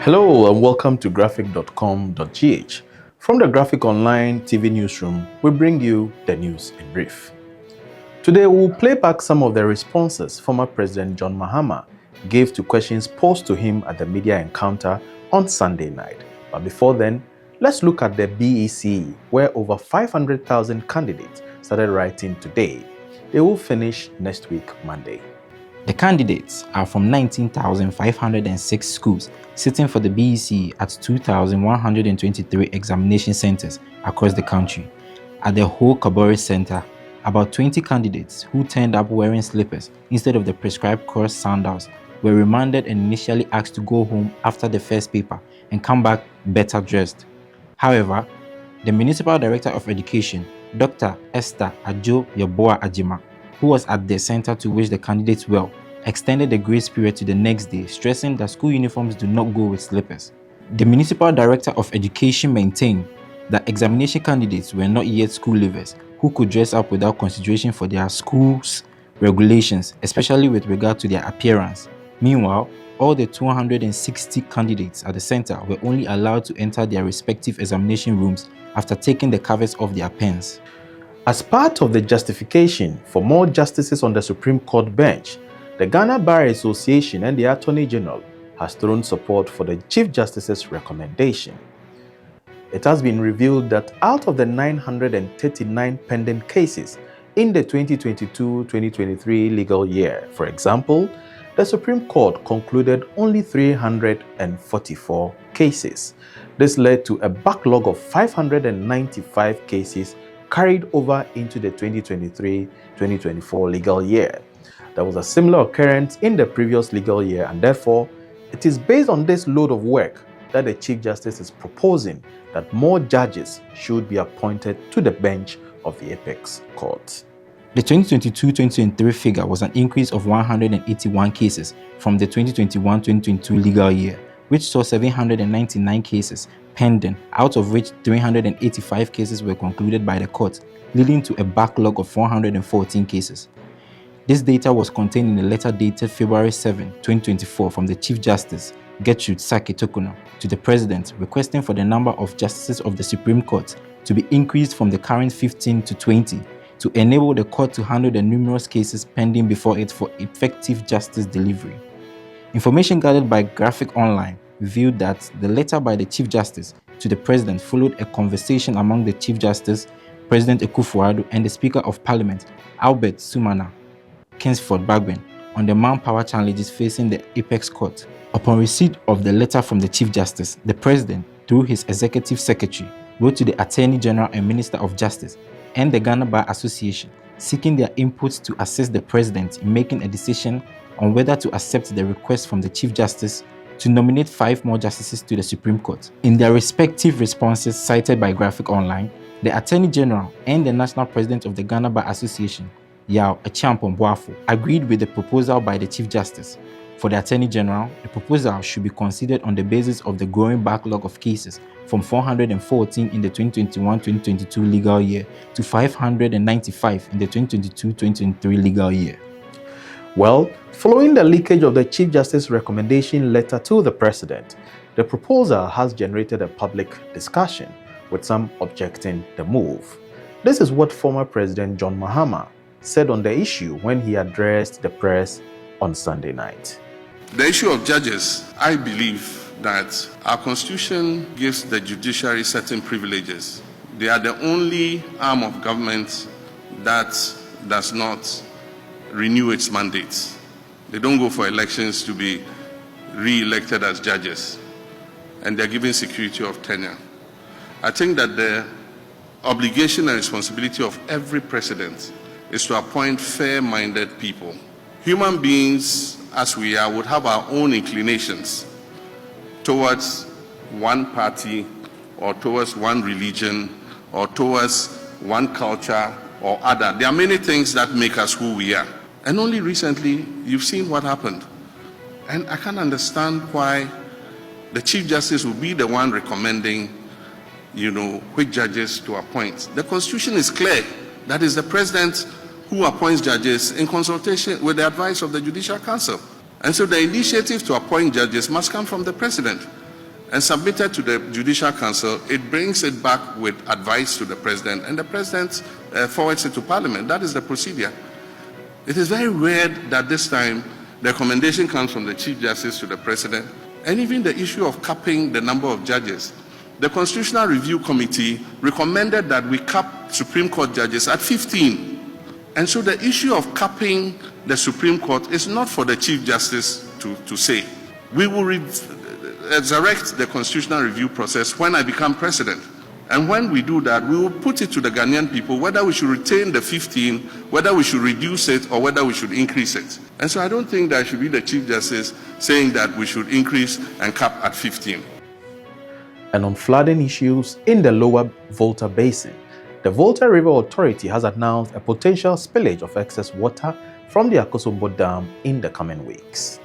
Hello and welcome to graphic.com.gh. From the Graphic Online TV newsroom, we bring you the news in brief. Today we'll play back some of the responses former President John Mahama gave to questions posed to him at the media encounter on Sunday night. But before then, let's look at the BECE, where over 500,000 candidates started writing today. They will finish next week, Monday. The candidates are from 19,506 schools sitting for the BECE at 2,123 examination centers across the country. At the whole Kabore Center, about 20 candidates who turned up wearing slippers instead of the prescribed course sandals were remanded and initially asked to go home after the first paper and come back better dressed. However, the Municipal Director of Education, Dr. Esther Ajo Yeboah Ajima, who was at the center to wish the candidates well, extended the grace period to the next day, stressing that school uniforms do not go with slippers. The Municipal Director of Education maintained that examination candidates were not yet school leavers who could dress up without consideration for their school's regulations, especially with regard to their appearance. Meanwhile, all the 260 candidates at the center were only allowed to enter their respective examination rooms after taking the covers off their pens. As part of the justification for more justices on the Supreme Court bench, the Ghana Bar Association and the Attorney General has thrown support for the Chief Justice's recommendation. It has been revealed that out of the 939 pending cases in the 2022-2023 legal year, for example, the Supreme Court concluded only 344 cases. This led to a backlog of 595 cases carried over into the 2023-2024 legal year. There was a similar occurrence in the previous legal year, and therefore, it is based on this load of work that the Chief Justice is proposing that more judges should be appointed to the bench of the Apex Court. The 2022-2023 figure was an increase of 181 cases from the 2021-2022 legal year, which saw 799 cases pending, out of which 385 cases were concluded by the court, leading to a backlog of 414 cases. This data was contained in a letter dated February 7, 2024 from the Chief Justice, Gertrude Sake Tokuno, to the President requesting for the number of justices of the Supreme Court to be increased from the current 15 to 20 to enable the court to handle the numerous cases pending before it for effective justice delivery. Information gathered by Graphic Online revealed that the letter by the Chief Justice to the President followed a conversation among the Chief Justice, President Akufo-Addo, and the Speaker of Parliament, Albert Sumana Kingsford Bagben, on the manpower challenges facing the Apex Court. Upon receipt of the letter from the Chief Justice, the President, through his Executive Secretary, wrote to the Attorney General and Minister of Justice and the Ghana Bar Association, seeking their inputs to assist the President in making a decision on whether to accept the request from the Chief Justice to nominate 5 more justices to the Supreme Court. In their respective responses cited by Graphic Online, the Attorney General and the National President of the Ghana Bar Association, Yao Achiampong Boafo, agreed with the proposal by the Chief Justice. For the Attorney General, the proposal should be considered on the basis of the growing backlog of cases from 414 in the 2021-2022 legal year to 595 in the 2022-2023 legal year. Well, following the leakage of the Chief Justice's recommendation letter to the President, the proposal has generated a public discussion, with some objecting the move. This is what former President John Mahama said on the issue when he addressed the press on Sunday night. The issue of judges, I believe that our Constitution gives the judiciary certain privileges. They are the only arm of government that does not renew its mandates. They don't go for elections to be re-elected as judges, and they're given security of tenure. I think that the obligation and responsibility of every president is to appoint fair-minded people. Human beings, as we are, would have our own inclinations towards one party or towards one religion or towards one culture or other. There are many things that make us who we are. And only recently, you've seen what happened. And I can't understand why the Chief Justice will be the one recommending, which judges to appoint. The Constitution is clear. That is the President who appoints judges in consultation with the advice of the Judicial Council. And so the initiative to appoint judges must come from the President. and submitted to the Judicial Council, it brings it back with advice to the President, and the President forwards it to Parliament. That is the procedure. It is very rare that this time the recommendation comes from the Chief Justice to the President, and even the issue of capping the number of judges. The Constitutional Review Committee recommended that we cap Supreme Court judges at 15. And so the issue of capping the Supreme Court is not for the Chief Justice to say. We will resurrect the Constitutional Review process when I become President. And when we do that, we will put it to the Ghanaian people whether we should retain the 15, whether we should reduce it, or whether we should increase it. And so I don't think that should be the Chief Justice saying that we should increase and cap at 15. And on flooding issues in the lower Volta Basin, the Volta River Authority has announced a potential spillage of excess water from the Akosombo Dam in the coming weeks.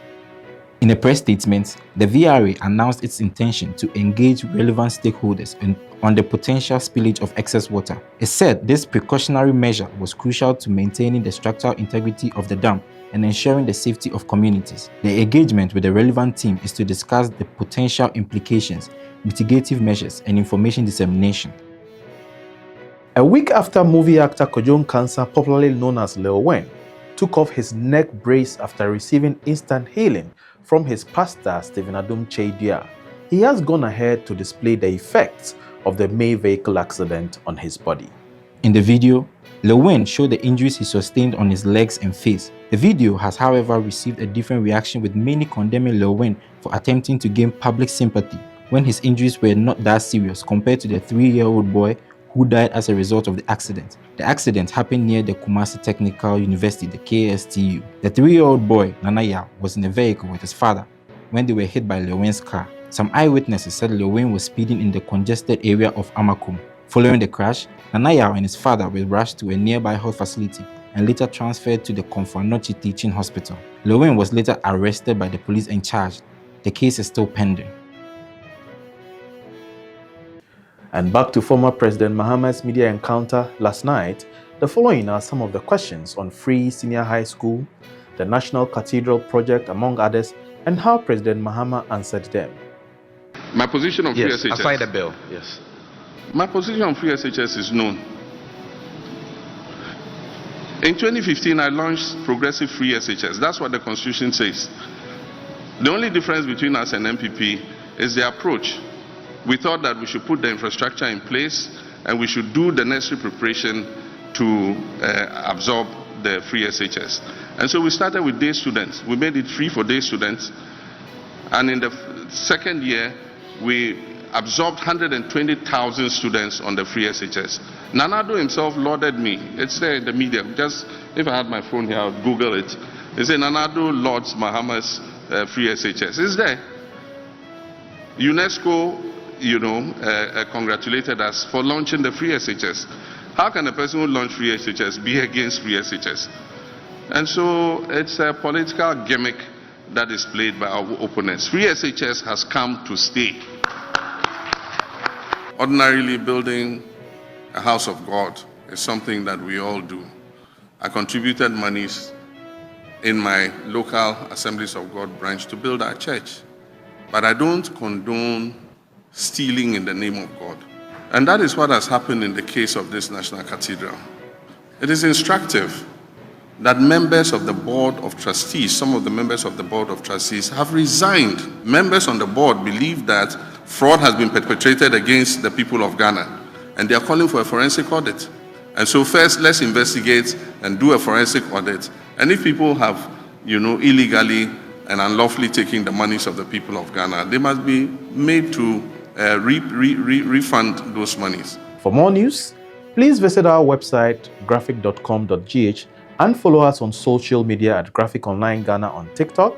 In a press statement, the VRA announced its intention to engage relevant stakeholders on the potential spillage of excess water. It said this precautionary measure was crucial to maintaining the structural integrity of the dam and ensuring the safety of communities. The engagement with the relevant team is to discuss the potential implications, mitigative measures, and information dissemination. A week after movie actor Kojo Nkansah, popularly known as Lil Win, took off his neck brace after receiving instant healing from his pastor Stephen Adom Chaidia, he has gone ahead to display the effects of the May vehicle accident on his body. In the video, Lil Win showed the injuries he sustained on his legs and face. The video has, however, received a different reaction, with many condemning Lil Win for attempting to gain public sympathy when his injuries were not that serious compared to the 3-year-old boy who died as a result of the accident. The accident happened near the Kumasi Technical University, the KSTU. The 3-year-old boy, Nanaya, was in a vehicle with his father when they were hit by Lil Win's car. Some eyewitnesses said Lil Win was speeding in the congested area of Amakum. Following the crash, Nanaya and his father were rushed to a nearby health facility and later transferred to the Komfanochi Teaching Hospital. Lil Win was later arrested by the police and charged. The case is still pending. And back to former President Mahama's media encounter last night, the following are some of the questions on free senior high school, the National Cathedral project, among others, and how President Mahama answered them. My position on free Yes, SHS. aside the bill, yes. My position on free SHS is known. In 2015, I launched progressive free SHS. That's what the Constitution says. The only difference between us and MPP is the approach. We thought that we should put the infrastructure in place and we should do the necessary preparation to absorb the free SHS. And so we started with day students. We made it free for day students. And in the second year, we absorbed 120,000 students on the free SHS. Nanado himself lauded me. It's there in the media. Just, if I had my phone here, I would Google it. They say Nanado lauds Mahama's free SHS. It's there. UNESCO, congratulated us for launching the free SHS. How can a person who launched free SHS be against free SHS? And so it's a political gimmick that is played by our opponents. Free SHS has come to stay. Ordinarily, building a house of God is something that we all do. I contributed monies in my local Assemblies of God branch to build our church. But I don't condone stealing in the name of God. And that is what has happened in the case of this National Cathedral. It is instructive that members of the Board of Trustees, some of the members of the Board of Trustees have resigned. Members on the board believe that fraud has been perpetrated against the people of Ghana, and they are calling for a forensic audit. And so first, let's investigate and do a forensic audit. And if people have, illegally and unlawfully taking the monies of the people of Ghana, they must be made to refund those monies. For more news, please visit our website graphic.com.gh and follow us on social media at Graphic Online Ghana on TikTok,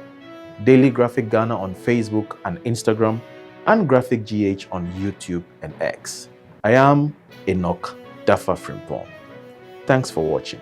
Daily Graphic Ghana on Facebook and Instagram, and Graphic GH on YouTube and X. I am Enoch Dafa Frimpong. Thanks for watching.